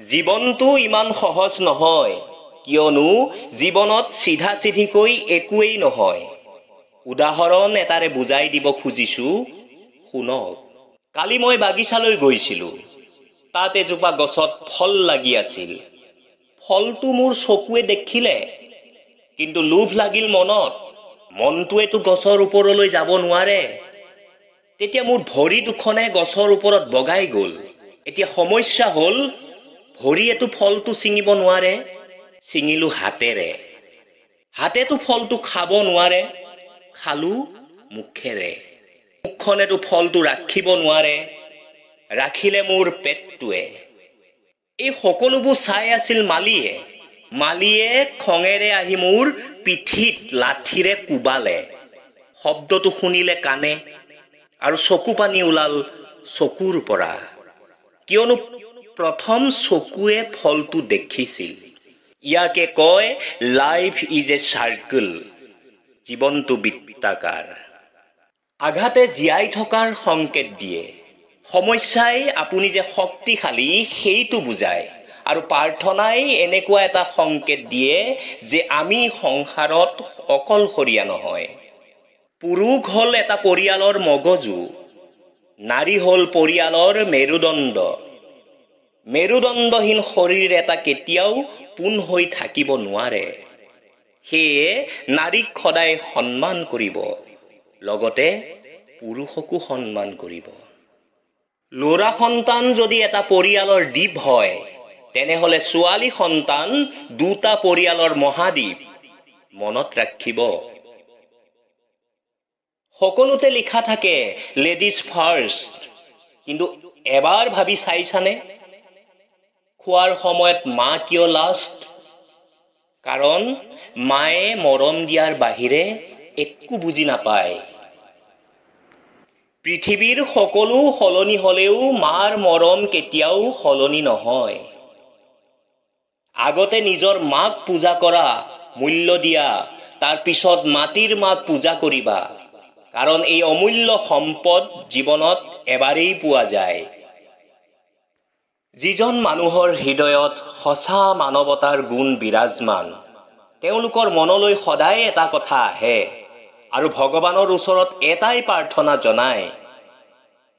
জীৱনটো ইমান সহজ নহয়, কিয়নো জীৱনত চিধা চিধিকৈ একোৱেই নহয়। উদাহৰণ এটাৰে বুজাই দিব খুজিছোঁ, শুনক। কালি মই বাগিচালৈ গৈছিলোঁ। তাত এজোপা গছত ফল লাগি আছিল। ফলটো মোৰ চকুৱে দেখিলে, কিন্তু লোভ লাগিল মনত। মনটোৱেতো গছৰ ওপৰলৈ যাব নোৱাৰে। তেতিয়া মোৰ ভৰি দুখনে গছৰ ওপৰত বগাই গ'ল। এতিয়া সমস্যা হ'ল, ভৰিয়েতো ফলটো ছিঙিব নোৱাৰে, ছিঙিলোঁ হাতেৰে। হাতেতো ফলটো খাব নোৱাৰে, খালোঁ মুখেৰে। মুখখনেতো ফলটো ৰাখিব নোৱাৰে, ৰাখিলে মোৰ পেটটোৱে। এই সকলোবোৰ চাই আছিল মালিয়ে। মালিয়ে খঙেৰে আহি মোৰ পিঠিত লাঠিৰে কোবালে। শব্দটো শুনিলে কাণে, আৰু চকু পানী ওলাল চকুৰ পৰা, কিয়নো প্ৰথম চকুৱে ফলটো দেখিছিল। ইয়াকে কয় লাইফ ইজ এ চাৰ্কেল, জীৱনটো বৃত্তাকাৰ। আঘাতে জীয়াই থকাৰ সংকেত দিয়ে। সমস্যাই আপুনি যে শক্তিশালী সেইটো বুজায়, আৰু প্ৰাৰ্থনাই এনেকুৱা এটা সংকেত দিয়ে যে আমি সংসাৰত অকলশৰীয়া নহয়। পুৰুষ হ'ল এটা পৰিয়ালৰ মগজু, নাৰী হ'ল পৰিয়ালৰ মেৰুদণ্ড। মেৰুদণ্ডহীন শৰীৰ এটা কেতিয়াও পোন হৈ থাকিব নোৱাৰে। সেয়ে নাৰীক সদায় সন্মান কৰিব, লগতে পুৰুষকো সন্মান কৰিব। ল'ৰা সন্তান যদি এটা পৰিয়ালৰ দ্বীপ হয়, তেনেহ'লে ছোৱালী সন্তান দুটা পৰিয়ালৰ মহাদ্বীপ। মনত ৰাখিব। সকলোতে লিখা থাকে লেডিজ ফাৰ্ষ্ট, কিন্তু এবাৰ ভাবি চাইছানে? খোৱাৰ সময়ত মা কিয় লাষ্ট? কাৰণ মায়ে মৰম দিয়াৰ বাহিৰে একো বুজি নাপায়। পৃথিৱীৰ সকলো সলনি হ'লেও মাৰ মৰম কেতিয়াও সলনি নহয়। আগতে নিজৰ মাক পূজা কৰা, মূল্য দিয়া, তাৰ পিছত মাটিৰ মাক পূজা কৰিবা। কাৰণ এই অমূল্য সম্পদ জীৱনত এবাৰেই পোৱা যায়। যিজন মানুহৰ হৃদয়ত সঁচা মানৱতাৰ গুণ বিৰাজমান, তেওঁলোকৰ মনলৈ সদায় এটা কথা আহে, আৰু ভগৱানৰ ওচৰত এটাই প্ৰাৰ্থনা জনায়,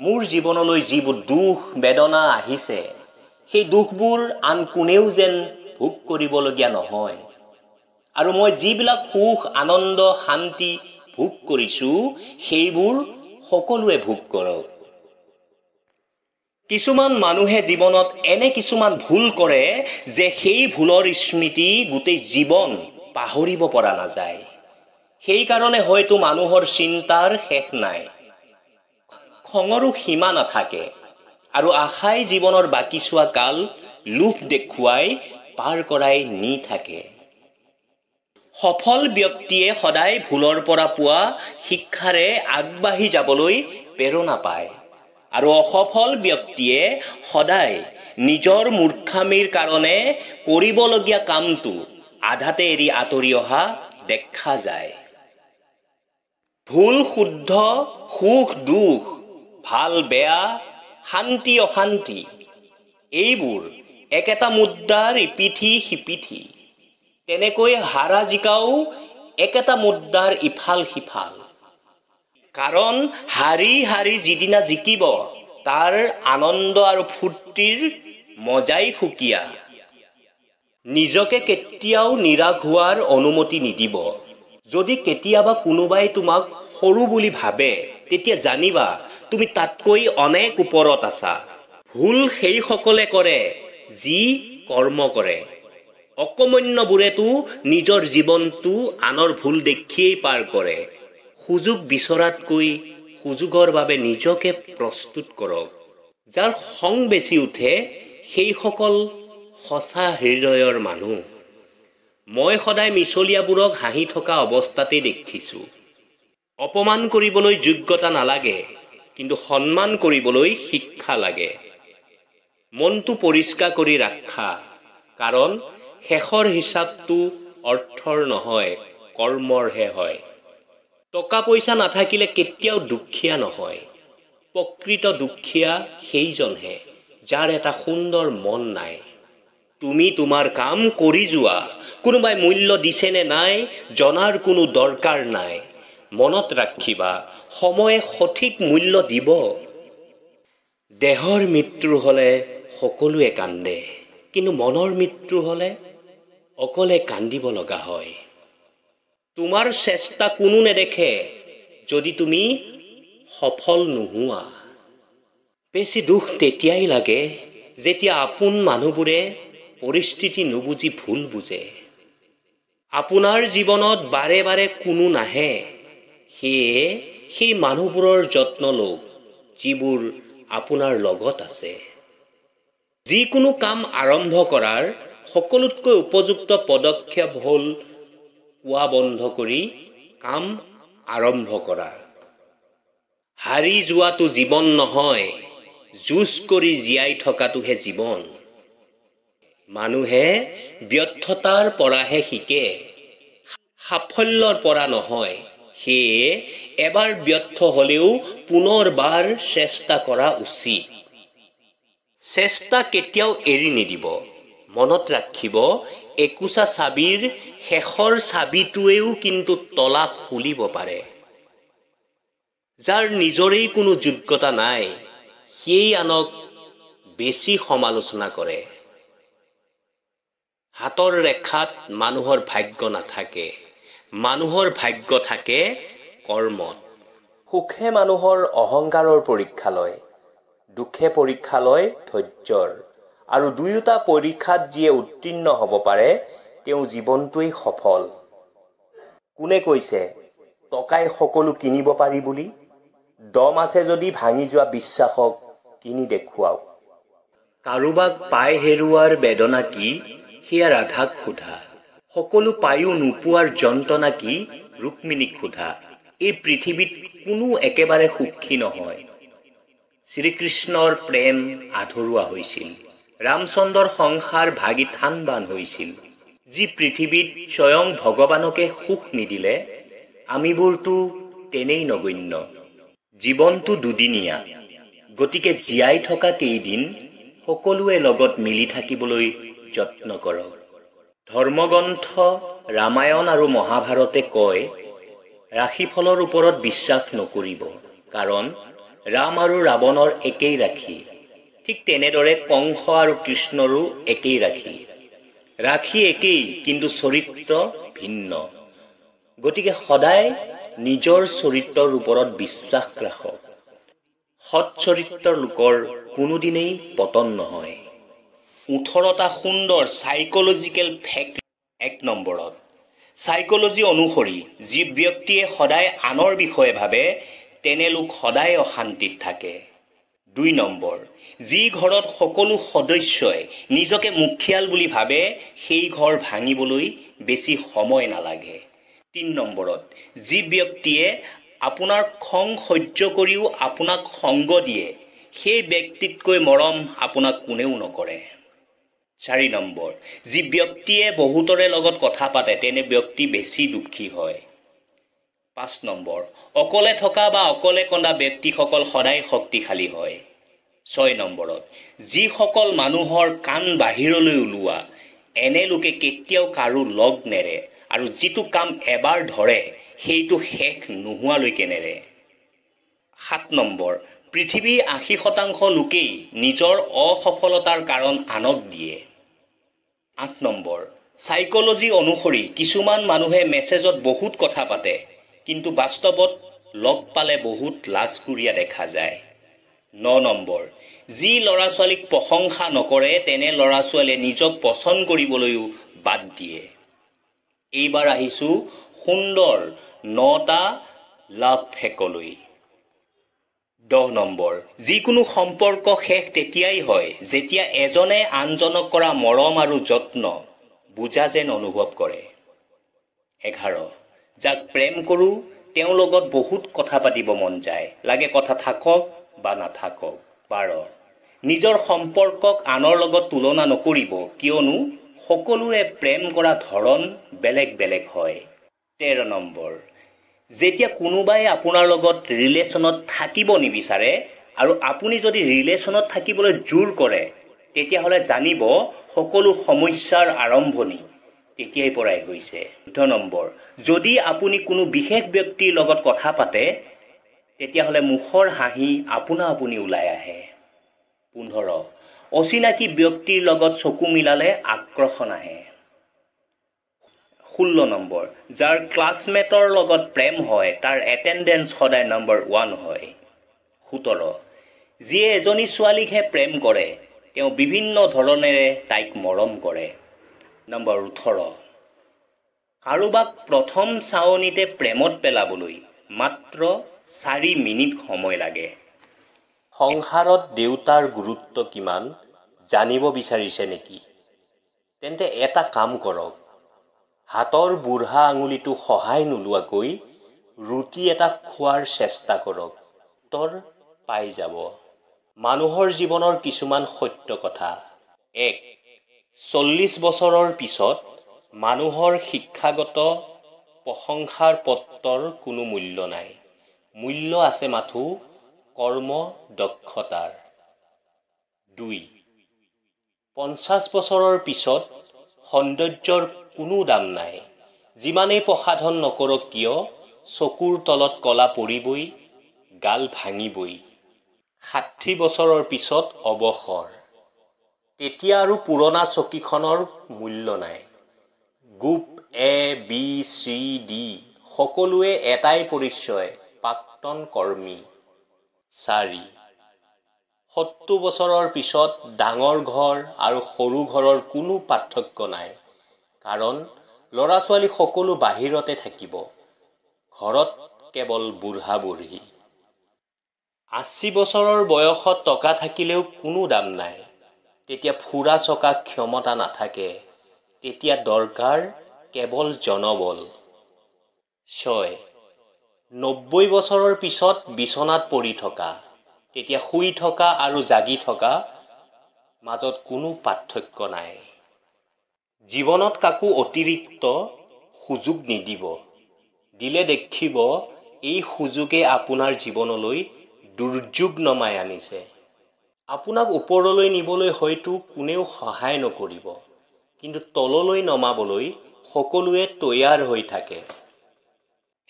মোৰ জীৱনলৈ যিবোৰ দুখ বেদনা আহিছে, সেই দুখবোৰ আন কোনেও যেন ভোগ কৰিবলগীয়া নহয়। আৰু মই যিবিলাক সুখ আনন্দ শান্তি ভোগ কৰিছোঁ, সেইবোৰ সকলোৱে ভোগ কৰক। কিছুমান মানুহে জীৱনত এনে কিছুমান ভুল কৰে যে সেই ভুলৰ স্মৃতি গোটেই জীৱন পাহৰিব পৰা নাযায়। সেইকাৰণে হয়তো মানুহৰ চিন্তাৰ শেষ নাই, খঙৰো সীমা নাথাকে, আৰু আশাই জীৱনৰ বাকীছোৱা কাল লোভ দেখুৱাই পাৰ কৰাই নি থাকে। সফল ব্যক্তিয়ে সদায় ভুলৰ পৰা পোৱা শিক্ষাৰে আগবাঢ়ি যাবলৈ প্ৰেৰণা পায়, আৰু অসফল ব্যক্তিয়ে সদায় নিজৰ মূৰ্খামিৰ কাৰণে কৰিবলগীয়া কামটো আধাতে এৰি আঁতৰি অহা দেখা যায়। ভুল শুদ্ধ, সুখ দুখ, ভাল বেয়া, শান্তি অশান্তি, এইবোৰ একেটা মুদ্ৰাৰ ইপিঠি সিপিঠি। তেনেকৈ হাৰা জিকাও একেটা মুদ্ৰাৰ ইফাল সিফাল। কাৰণ হাৰি হাৰি যিদিনা জিকিব, তাৰ আনন্দ আৰু ফূৰ্তিৰ মজাই সুকীয়া। নিজকে কেতিয়াও নিৰাশ হোৱাৰ অনুমতি নিদিব। যদি কেতিয়াবা কোনোবাই তোমাক সৰু বুলি ভাবে, তেতিয়া জানিবা তুমি তাতকৈ অনেক ওপৰত আছা। ভুল সেইসকলে কৰে যি কৰ্ম কৰে। অকৰ্মণ্যবোৰেতো নিজৰ জীৱনটো আনৰ ভুল দেখিয়েই পাৰ কৰে। সুযোগ বিচৰাতকৈ সুযোগৰ বাবে নিজকে প্ৰস্তুত কৰক। যাৰ খং বেছি উঠে, সেইসকল সঁচা হৃদয়ৰ মানুহ। মই সদায় মিছলীয়াবোৰক হাঁহি থকা অৱস্থাতে দেখিছোঁ। অপমান কৰিবলৈ যোগ্যতা নালাগে, কিন্তু সন্মান কৰিবলৈ শিক্ষা লাগে। মনটো পৰিষ্কাৰ কৰি ৰাখা, কাৰণ শেষৰ হিচাপটো অৰ্থৰ নহয়, কৰ্মৰহে হয়। টকা পইচা নাথাকিলে কেতিয়াও দুখীয়া নহয়। প্ৰকৃত দুখীয়া সেইজনহে যাৰ এটা সুন্দৰ মন নাই। তুমি তোমাৰ কাম কৰি যোৱা, কোনোবাই মূল্য দিছেনে নাই জনাৰ কোনো দৰকাৰ নাই। মনত ৰাখিবা, সময়ে সঠিক মূল্য দিব। দেহৰ মৃত্যু হ'লে সকলোৱে কান্দে, কিন্তু মনৰ মৃত্যু হ'লে অকলে কান্দিব লগা হয়। তোমাৰ চেষ্টা কোনো নেদেখে যদি তুমি সফল নোহোৱা। বেছি দুখ তেতিয়াই লাগে যেতিয়া আপোন মানুহবোৰে পৰিস্থিতি নুবুজি ভুল বুজে। আপোনাৰ জীৱনত বাৰে বাৰে কোনো নাহে, সেয়ে সেই মানুহবোৰৰ যত্ন লওক যিবোৰ আপোনাৰ লগত আছে। যিকোনো কাম আৰম্ভ কৰাৰ সকলোতকৈ উপযুক্ত পদক্ষেপ হ'ল কোৱা বন্ধ কৰি কাম আৰম্ভ কৰা। হাৰি যোৱাটো জীৱন নহয়, যুঁজ কৰি জীয়াই থকাটোহে জীৱন। মানুহে ব্যৰ্থতাৰ পৰাহে শিকে, সাফল্যৰ পৰা নহয়। সেয়ে এবাৰ ব্যৰ্থ হ'লেও পুনৰবাৰ চেষ্টা কৰা উচিত। চেষ্টা কেতিয়াও এৰি নিদিব। মনত ৰাখিব, একোছা চাবিৰ শেষৰ চাবিটোৱেও কিন্তু তলা খুলিব পাৰে। যাৰ নিজৰেই কোনো যোগ্যতা নাই, সেই আনক বেছি সমালোচনা কৰে। হাতৰ ৰেখাত মানুহৰ ভাগ্য নাথাকে, মানুহৰ ভাগ্য থাকে কৰ্মত। সুখে মানুহৰ অহংকাৰৰ পৰীক্ষা লয়, দুখে পৰীক্ষা লয় ধৈৰ্যৰ। আৰু দুয়োটা পৰীক্ষাত যিয়ে উত্তীৰ্ণ হ'ব পাৰে তেওঁ জীৱনটোৱেই সফল। কোনে কৈছে টকাই সকলো কিনিব পাৰি বুলি? দম আছে যদি ভাঙি যোৱা বিশ্বাসক কিনি দেখুৱাওক। কাৰোবাক পাই হেৰুৱাৰ বেদনা কি সেয়া ৰাধাক সোধা। সকলো পায়ো নোপোৱাৰ যন্ত্ৰণা কি ৰুক্মিণীক সোধা। এই পৃথিৱীত কোনো একেবাৰে সুখী নহয়। শ্ৰীকৃষ্ণৰ প্ৰেম আধৰুৱা হৈছিল, ৰামচন্দ্ৰৰ সংসাৰ ভাগি থান বান হৈছিল। যি পৃথিৱীত স্বয়ং ভগৱানকে সুখ নিদিলে, আমিবোৰতো তেনেই নগণ্য। জীৱনটো দুদিনীয়া, গতিকে জীয়াই থকা কেইদিন সকলোৱে লগত মিলি থাকিবলৈ যত্ন কৰক। ধৰ্মগ্ৰন্থ ৰামায়ণ আৰু মহাভাৰতে কয়, ৰাশিফলৰ ওপৰত বিশ্বাস নকৰিব, কাৰণ ৰাম আৰু ৰাৱণৰ একেই ৰাশি। ঠিক তেনেদৰে কংস আৰু কৃষ্ণৰো একেই ৰাশি। ৰাশি একেই, কিন্তু চৰিত্ৰ ভিন্ন। গতিকে সদায় নিজৰ চৰিত্ৰৰ ওপৰত বিশ্বাস ৰাখক। সৎ চৰিত্ৰৰ লোকৰ কোনোদিনেই পতন নহয়। 18টা সুন্দৰ চাইকলজিকেল ফেক্ট 1 নম্বৰত। চাইকলজি অনুসৰি যি ব্যক্তিয়ে সদায় আনৰ বিষয়ে ভাবে তেনে লোক সদায় অশান্তিত থাকে। 2 নম্বৰ, যি ঘৰত সকলো সদস্যই নিজকে মুখিয়াল বুলি ভাবে সেই ঘৰ ভাঙিবলৈ বেছি সময় নালাগে। 3 নম্বৰত, যি ব্যক্তিয়ে আপোনাৰ খং সহ্য কৰিও আপোনাক সংগ দিয়ে সেই ব্যক্তিতকৈ মৰম আপোনাক কোনেও নকৰে। 4 নম্বৰ, যি ব্যক্তিয়ে বহুতৰে লগত কথা পাতে তেনে ব্যক্তি বেছি দুখী হয়। 5 নম্বৰ, অকলে থকা বা অকলে কন্দা ব্যক্তিসকল সদায় শক্তিশালী হয়। 6 নম্বৰত, যিসকল মানুহৰ কাণ বাহিৰলৈ ওলোৱা এনে লোকে কেতিয়াও কাৰো লগ নেৰে আৰু যিটো কাম এবাৰ ধৰে সেইটো শেষ নোহোৱালৈকে নেৰে। 7 নম্বৰ, পৃথিৱীৰ 80% লোকেই নিজৰ অসফলতাৰ কাৰণ আনক দিয়ে। 8 নম্বৰ, চাইকলজি অনুসৰি কিছুমান মানুহে মেছেজত বহুত কথা পাতে, কিন্তু বাস্তৱত লগ পালে বহুত লাজকুৰীয়া দেখা যায়। 9 নম্বৰ, যি ল'ৰা ছোৱালীক প্ৰশংসা নকৰে তেনে ল'ৰা ছোৱালীয়ে নিজক পচন্দ কৰিবলৈও বাদ দিয়ে। এইবাৰ আহিছোঁ সুন্দৰ 9টা লাভ ফেকলৈ। 10 নম্বৰ, যিকোনো সম্পৰ্ক শেষ তেতিয়াই হয় যেতিয়া এজনে আনজনক কৰা মৰম আৰু যত্ন বুজা যেন অনুভৱ কৰে। 11, যাক প্ৰেম কৰোঁ তেওঁৰ লগত বহুত কথা পাতিব মন যায়, লাগে কথা থাকক বা নাথাকক। 12, নিজৰ সম্পৰ্কক আনৰ লগত তুলনা নকৰিব, কিয়নো সকলোৰে প্ৰেম কৰা ধৰণ বেলেগ বেলেগ হয়। 13 নম্বৰ, যেতিয়া কোনোবাই আপোনাৰ লগত ৰিলেশ্যনত থাকিব নিবিচাৰে আৰু আপুনি যদি ৰিলেশ্যনত থাকিবলৈ জোৰ কৰে তেতিয়াহ'লে জানিব সকলো সমস্যাৰ আৰম্ভণি তেতিয়াই পৰাই হৈছে। 14 নম্বৰ, যদি আপুনি কোনো বিশেষ ব্যক্তিৰ লগত কথা পাতে তেতিয়াহ'লে মুখৰ হাঁহি আপোনা আপুনি ওলাই আহে। 15, অচিনাকি ব্যক্তিৰ লগত চকু মিলালে আকৰ্ষণ আহে। 16 নম্বৰ, যাৰ ক্লাছমেটৰ লগত প্ৰেম হয় তাৰ এটেণ্ডেঞ্চ সদায় নম্বৰ 1 হয়। 17, যিয়ে এজনী ছোৱালীকহে প্ৰেম কৰে তেওঁ বিভিন্ন ধৰণেৰে তাইক মৰম কৰে। নম্বৰ 18, কাৰোবাক প্ৰথম চাৱনিতে প্ৰেমত পেলাবলৈ মাত্ৰ 4 মিনিট সময় লাগে। সংসাৰত দেউতাৰ গুৰুত্ব কিমান জানিব বিচাৰিছে নেকি? তেন্তে এটা কাম কৰক, হাতৰ বুঢ়া আঙুলিটো সহায় নোলোৱাকৈ ৰুটি এটা খোৱাৰ চেষ্টা কৰক, উত্তৰ পাই যাব। মানুহৰ জীৱনৰ কিছুমান সত্য কথা। 1, 40 বছৰৰ পিছত মানুহৰ শিক্ষাগত প্ৰশংসাৰ পত্ৰৰ কোনো মূল্য নাই। মূল্য আছে মাথো কৰ্ম দক্ষতাৰ। 2, 50 বছৰৰ পিছত সৌন্দৰ্যৰ কোনো দাম নাই। যিমানেই প্ৰসাধন নকৰক কিয় চকুৰ তলত কলা পৰিবই, গাল ভাঙিবই। 60 বছৰৰ পিছত অৱসৰ, তেতিয়া আৰু পুৰণা চকীখনৰ মূল্য নাই। গ্ৰুপ ABCD সকলোৱে এটাই পৰিচয়, প্ৰাক্তন কৰ্মী। 4, 70 বছৰৰ পিছত ডাঙৰ ঘৰ আৰু সৰু ঘৰৰ কোনো পাৰ্থক্য নাই, কাৰণ ল'ৰা ছোৱালী সকলো বাহিৰতে থাকিব, ঘৰত কেৱল বুঢ়া বুঢ়ী। 80 বছৰৰ বয়সত টকা থাকিলেও কোনো দাম নাই, তেতিয়া ফুৰা চকা ক্ষমতা নাথাকে, তেতিয়া দৰকাৰ কেৱল জনবল। 6, 90 বছৰৰ পিছত বিচনাত পৰি থকা, তেতিয়া শুই থকা আৰু জাগি থকা মাজত কোনো পাৰ্থক্য নাই। জীৱনত কাকো অতিৰিক্ত সুযোগ নিদিব, দিলে দেখিব এই সুযোগে আপোনাৰ জীৱনলৈ দুৰ্যোগ নমাই আনিছে। আপোনাক ওপৰলৈ নিবলৈ হয়তো কোনেও সহায় নকৰিব, কিন্তু তললৈ নমাবলৈ সকলোৱে তৈয়াৰ হৈ থাকে।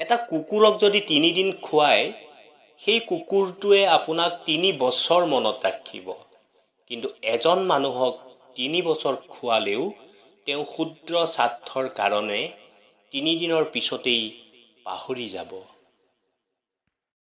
এটা কুকুৰক যদি 3 দিন খুৱায় সেই কুকুৰটোৱে আপোনাক 3 বছৰ মনত ৰাখিব, কিন্তু এজন মানুহক 3 বছৰ খুৱালেও তেওঁ ক্ষুদ্ৰ স্বাৰ্থৰ কাৰণে 3 দিনৰ পিছতেই পাহৰি যাব।